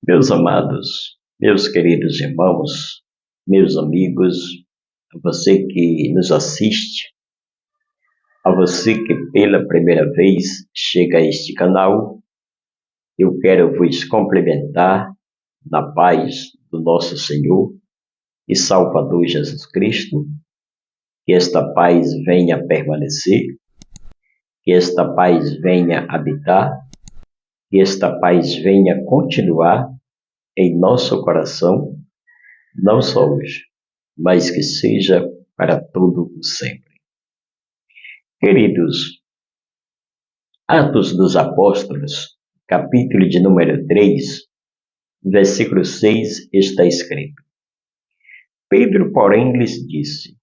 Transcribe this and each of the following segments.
Meus amados, meus queridos irmãos, meus amigos, a você que nos assiste, a você que pela primeira vez chega a este canal, eu quero vos cumprimentar na paz do nosso Senhor e Salvador Jesus Cristo, que esta paz venha permanecer, que esta paz venha habitar, que esta paz venha continuar em nosso coração, não só hoje, mas que seja para todo o sempre. Queridos, Atos dos Apóstolos, capítulo de número 3, versículo 6, está escrito: Pedro, porém, lhes disse: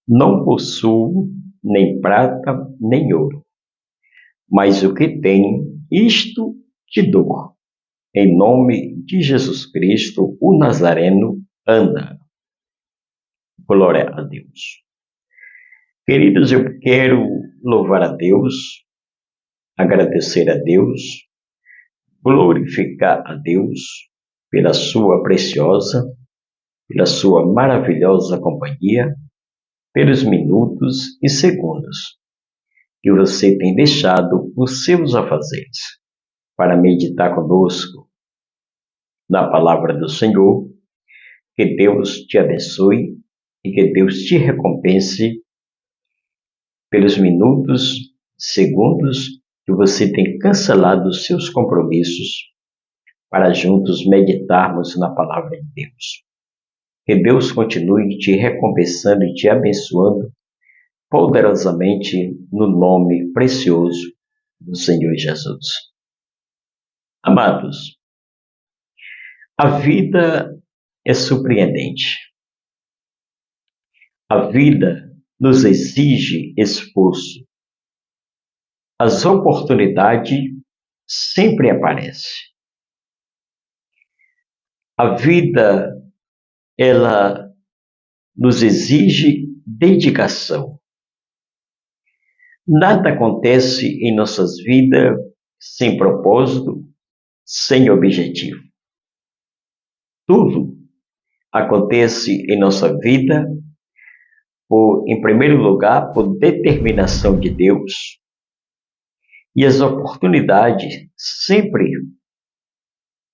Não possuo nem prata nem ouro, mas o que tenho, isto te dou. Em nome de Jesus Cristo, o Nazareno, anda. Glória a Deus. Queridos, eu quero louvar a Deus, agradecer a Deus, glorificar a Deus pela sua preciosa, pela sua maravilhosa companhia, pelos minutos e segundos que você tem deixado os seus afazeres para meditar conosco na palavra do Senhor. Que Deus te abençoe e que Deus te recompense pelos minutos, segundos que você tem cancelado os seus compromissos para juntos meditarmos na palavra de Deus. Que Deus continue te recompensando e te abençoando poderosamente no nome precioso do Senhor Jesus. Amados, a vida é surpreendente. A vida nos exige esforço. As oportunidades sempre aparecem. A vida, ela nos exige dedicação. Nada acontece em nossas vidas sem propósito, sem objetivo. Tudo acontece em nossa vida em primeiro lugar, por determinação de Deus, e as oportunidades sempre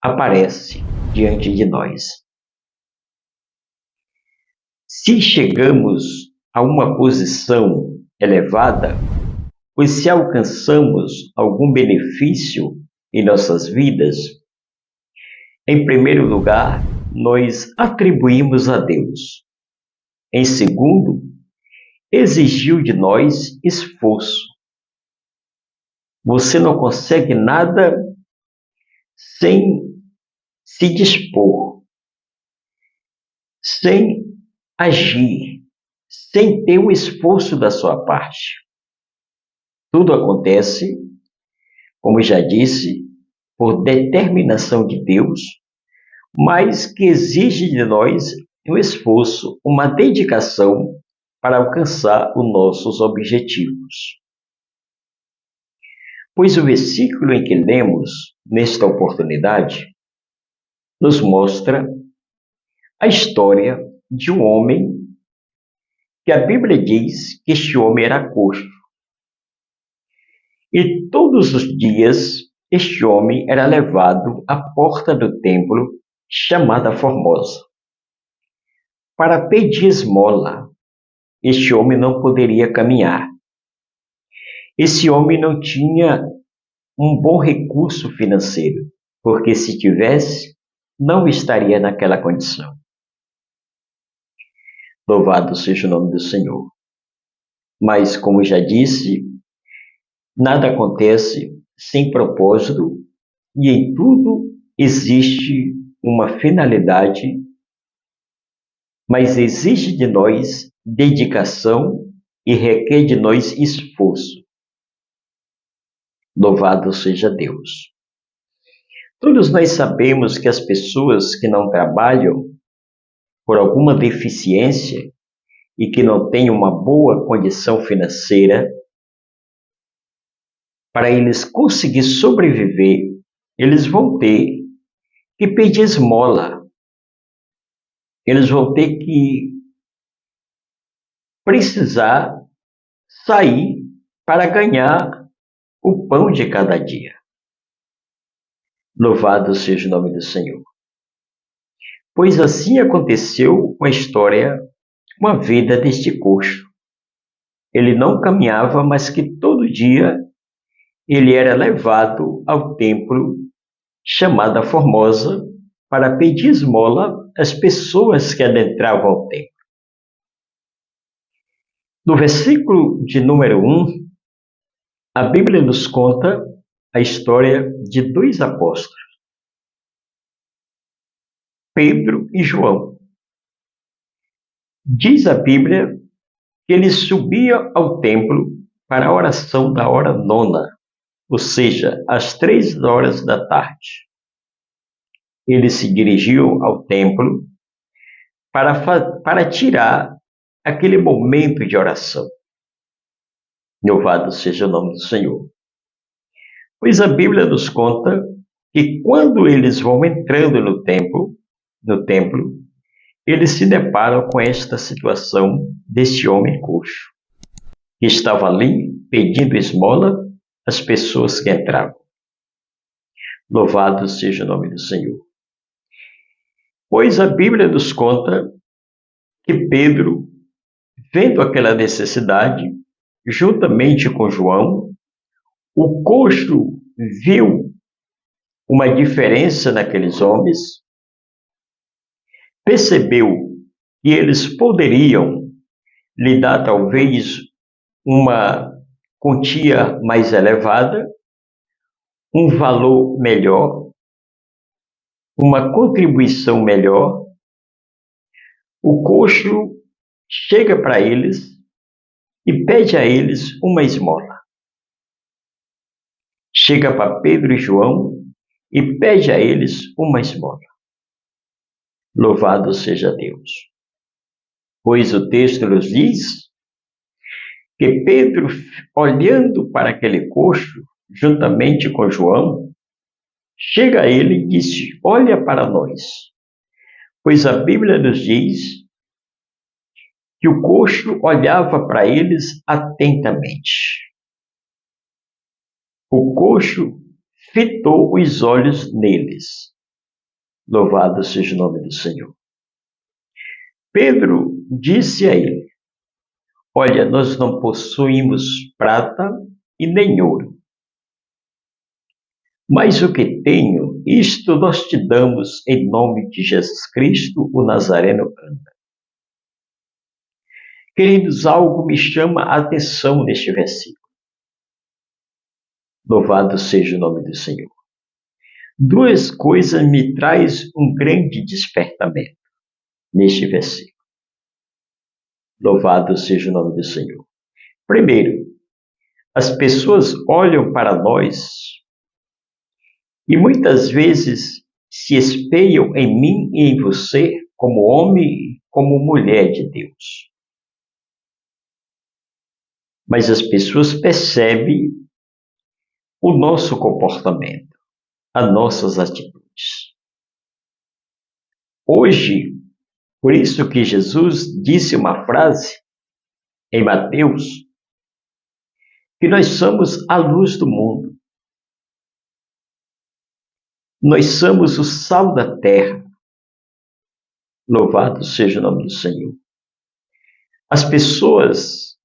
aparecem diante de nós. Se chegamos a uma posição elevada, ou se alcançamos algum benefício em nossas vidas, em primeiro lugar, nós atribuímos a Deus. Em segundo, exigiu de nós esforço. Você não consegue nada sem se dispor, sem agir, sem ter o esforço da sua parte. Tudo acontece, como já disse, por determinação de Deus, mas que exige de nós um esforço, uma dedicação para alcançar os nossos objetivos. Pois o versículo em que lemos nesta oportunidade nos mostra a história de um homem que a Bíblia diz que este homem era coxo. E todos os dias este homem era levado à porta do templo chamada Formosa para pedir esmola. Este homem não poderia caminhar. Esse homem não tinha um bom recurso financeiro, porque se tivesse, não estaria naquela condição. Louvado seja o nome do Senhor. Mas, como já disse, nada acontece sem propósito e em tudo existe uma finalidade, mas exige de nós dedicação e requer de nós esforço. Louvado seja Deus. Todos nós sabemos que as pessoas que não trabalham por alguma deficiência e que não têm uma boa condição financeira, para eles conseguir sobreviver, eles vão ter que pedir esmola. Eles vão ter que precisar sair para ganhar o pão de cada dia. Louvado seja o nome do Senhor. Pois assim aconteceu com a história, com a vida deste coxo. Ele não caminhava, mas que todo dia ele era levado ao templo chamada Formosa para pedir esmola às pessoas que adentravam ao templo. No versículo de número 1, a Bíblia nos conta a história de dois apóstolos, Pedro e João. Diz a Bíblia que ele subia ao templo para a oração da hora nona, ou seja, às 3 horas da tarde. Eles se dirigiam ao templo para tirar aquele momento de oração. Louvado seja o nome do Senhor. Pois a Bíblia nos conta que quando eles vão entrando no templo, eles se deparam com esta situação deste homem coxo, que estava ali pedindo esmola às pessoas que entravam. Louvado seja o nome do Senhor. Pois a Bíblia nos conta que Pedro, vendo aquela necessidade, juntamente com João, o coxo viu uma diferença naqueles homens, percebeu que eles poderiam lhe dar talvez uma quantia mais elevada, um valor melhor, uma contribuição melhor. O coxo chega para eles e pede a eles uma esmola. Chega para Pedro e João e pede a eles uma esmola. Louvado seja Deus. Pois o texto nos diz que Pedro, olhando para aquele coxo, juntamente com João, chega a ele e disse: olha para nós. Pois a Bíblia nos diz que o coxo olhava para eles atentamente. O coxo fitou os olhos neles. Louvado seja o nome do Senhor. Pedro disse a ele: olha, nós não possuímos prata e nem ouro, mas o que tenho, isto nós te damos em nome de Jesus Cristo, o Nazareno anda. Queridos, algo me chama a atenção neste versículo. Louvado seja o nome do Senhor. Duas coisas me traz um grande despertamento neste versículo. Louvado seja o nome do Senhor. Primeiro, as pessoas olham para nós e muitas vezes se espelham em mim e em você como homem, como mulher de Deus. Mas as pessoas percebem o nosso comportamento, as nossas atitudes. Hoje, por isso que Jesus disse uma frase em Mateus, que nós somos a luz do mundo. Nós somos o sal da terra. Louvado seja o nome do Senhor. As pessoas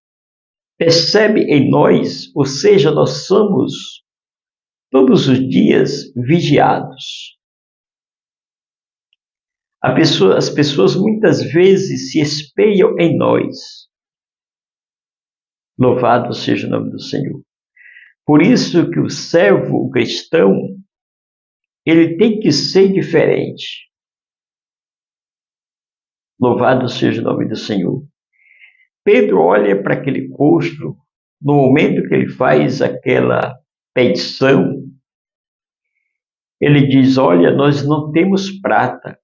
percebem em nós, ou seja, nós somos todos os dias vigiados. As pessoas muitas vezes se espelham em nós. Louvado seja o nome do Senhor. Por isso que o servo, o cristão, ele tem que ser diferente. Louvado seja o nome do Senhor. Pedro olha para aquele coxo, no momento que ele faz aquela petição, ele diz: olha, nós não temos prata,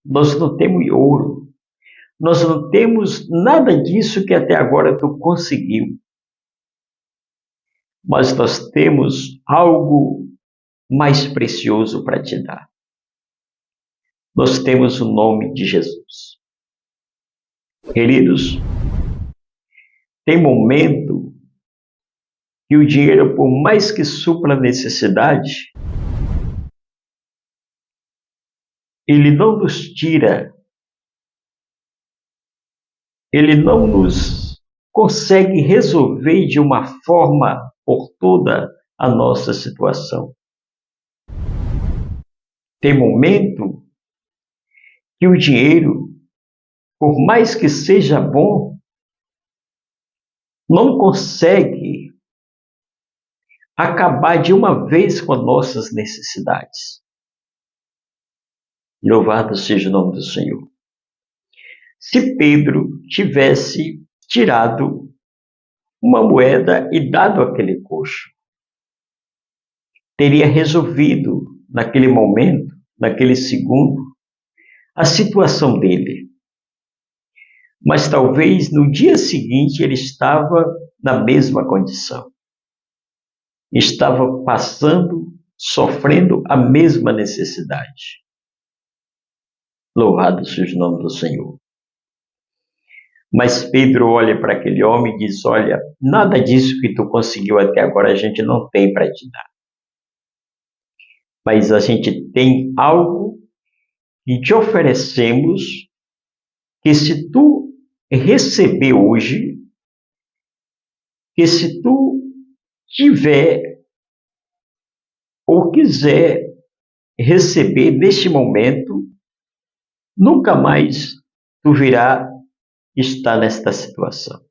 nós não temos ouro, nós não temos nada disso que até agora tu conseguiu. Mas nós temos algo mais precioso para te dar. nós temos o nome de Jesus. Queridos, tem momento que o dinheiro, por mais que supra a necessidade, ele não nos tira, ele não nos consegue resolver de uma forma por toda a nossa situação. Tem momento que o dinheiro, por mais que seja bom, não consegue acabar de uma vez com as nossas necessidades. Louvado seja o nome do Senhor. Se Pedro tivesse tirado uma moeda e dado àquele coxo, teria resolvido naquele momento, naquele segundo, a situação dele. Mas talvez no dia seguinte ele estava na mesma condição. Estava passando, sofrendo a mesma necessidade. Louvado seja o nome do Senhor. Mas Pedro olha para aquele homem e diz: olha, nada disso que tu conseguiu até agora a gente não tem para te dar. Mas a gente tem algo que te oferecemos, que se tu receber hoje, que se tu tiver ou quiser receber neste momento, nunca mais tu virá estar nesta situação.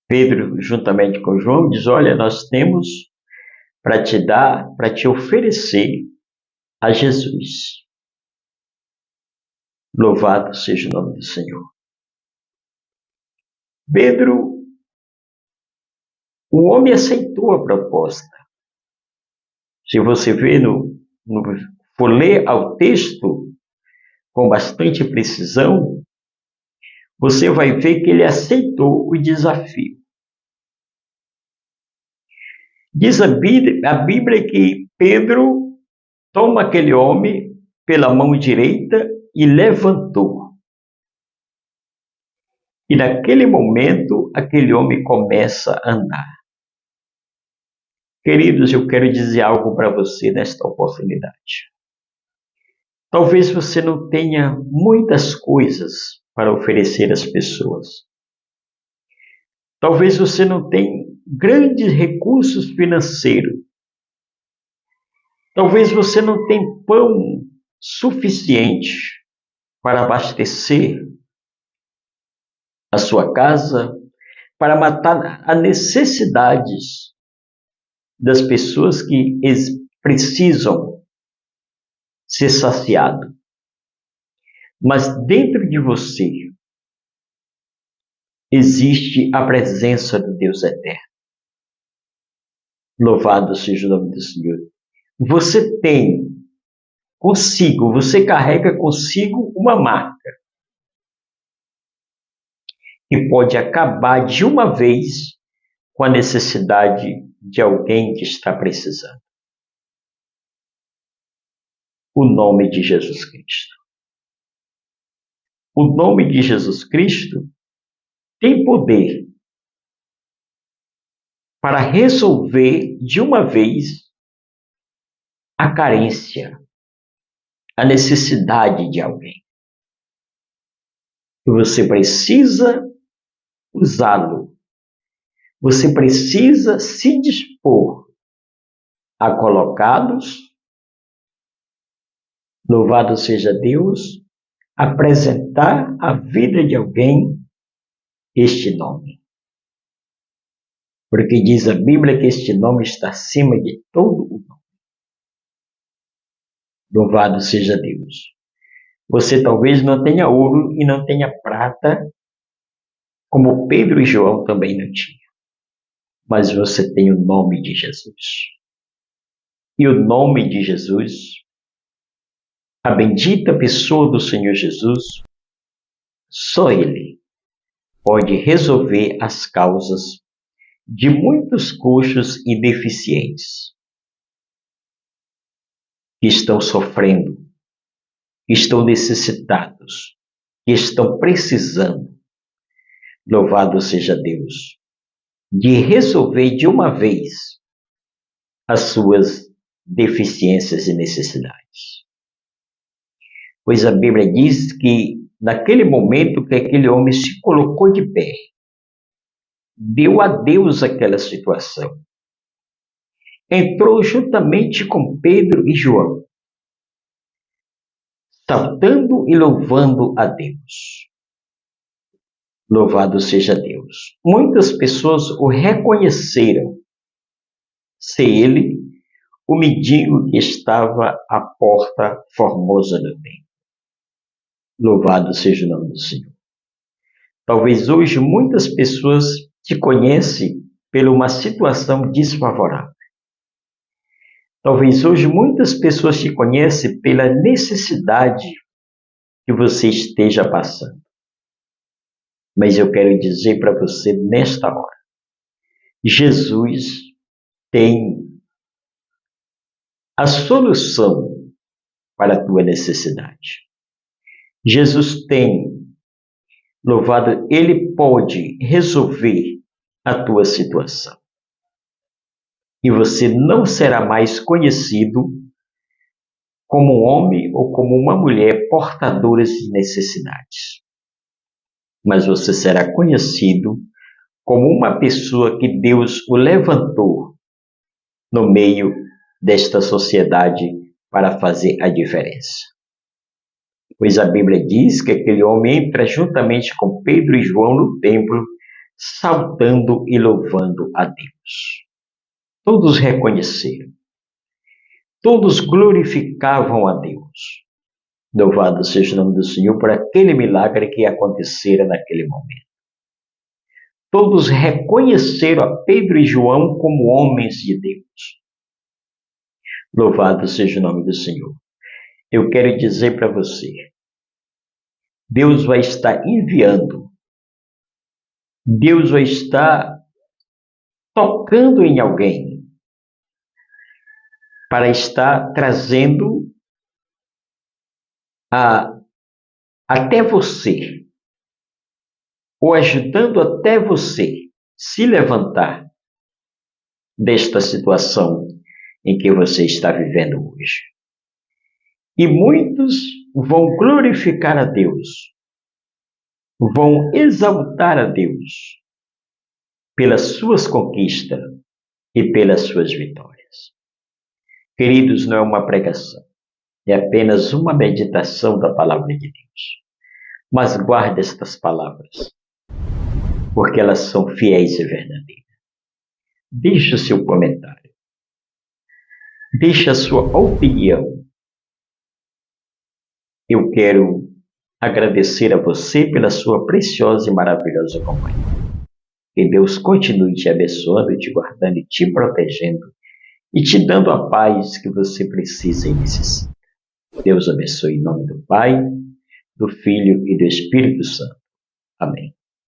Pedro, juntamente com João, diz: olha, nós temos para te dar, para te oferecer a Jesus. Louvado seja o nome do Senhor. Pedro, o homem aceitou a proposta. Se você for ler ao texto com bastante precisão, você vai ver que ele aceitou o desafio. Diz a Bíblia que Pedro toma aquele homem pela mão direita e levantou. E naquele momento, aquele homem começa a andar. Queridos, eu quero dizer algo para você nesta oportunidade. Talvez você não tenha muitas coisas para oferecer às pessoas. Talvez você não tenha grandes recursos financeiros. Talvez você não tenha pão suficiente para abastecer a sua casa, para matar as necessidades das pessoas que precisam ser saciadas. Mas dentro de você existe a presença do Deus eterno. Louvado seja o nome do Senhor. Você tem consigo, você carrega consigo uma marca que pode acabar de uma vez com a necessidade de alguém que está precisando. O nome de Jesus Cristo. O nome de Jesus Cristo tem poder para resolver de uma vez a carência, a necessidade de alguém. E você precisa usá-lo. Você precisa se dispor a colocá-los, louvado seja Deus, apresentar à vida de alguém este nome. Porque diz a Bíblia que este nome está acima de todo o nome. Louvado seja Deus. Você talvez não tenha ouro e não tenha prata, como Pedro e João também não tinham. Mas você tem o nome de Jesus. E o nome de Jesus, a bendita pessoa do Senhor Jesus, só Ele pode resolver as causas de muitos coxos e deficientes. que estão sofrendo, que estão necessitados, que estão precisando. Louvado seja Deus, de resolver de uma vez as suas deficiências e necessidades. Pois a Bíblia diz que naquele momento que aquele homem se colocou de pé, deu a Deus aquela situação, entrou juntamente com Pedro e João, saltando e louvando a Deus. Louvado seja Deus. Muitas pessoas o reconheceram ser ele o mendigo que estava à porta formosa do templo. Louvado seja o nome do Senhor. Talvez hoje muitas pessoas te conhecem por uma situação desfavorável. Talvez hoje muitas pessoas te conhecem pela necessidade que você esteja passando. Mas eu quero dizer para você nesta hora, Jesus tem a solução para a tua necessidade. Jesus tem, louvado, Ele pode resolver a tua situação. E você não será mais conhecido como um homem ou como uma mulher portadores de necessidades. Mas você será conhecido como uma pessoa que Deus o levantou no meio desta sociedade para fazer a diferença. Pois a Bíblia diz que aquele homem entra juntamente com Pedro e João no templo, saltando e louvando a Deus. Todos reconheceram. Todos glorificavam a Deus. Louvado seja o nome do Senhor por aquele milagre que acontecera naquele momento. Todos reconheceram a Pedro e João como homens de Deus. Louvado seja o nome do Senhor. Eu quero dizer para você, Deus vai estar enviando, Deus vai estar tocando em alguém para estar trazendo até você, ou ajudando até você se levantar desta situação em que você está vivendo hoje. E muitos vão glorificar a Deus, vão exaltar a Deus pelas suas conquistas e pelas suas vitórias. Queridos, não é uma pregação, é apenas uma meditação da palavra de Deus. Mas guarde estas palavras, porque elas são fiéis e verdadeiras. Deixe o seu comentário. Deixe a sua opinião. Eu quero agradecer a você pela sua preciosa e maravilhosa companhia. Que Deus continue te abençoando, te guardando e te protegendo e te dando a paz que você precisa e necessita. Deus abençoe em nome do Pai, do Filho e do Espírito Santo. Amém.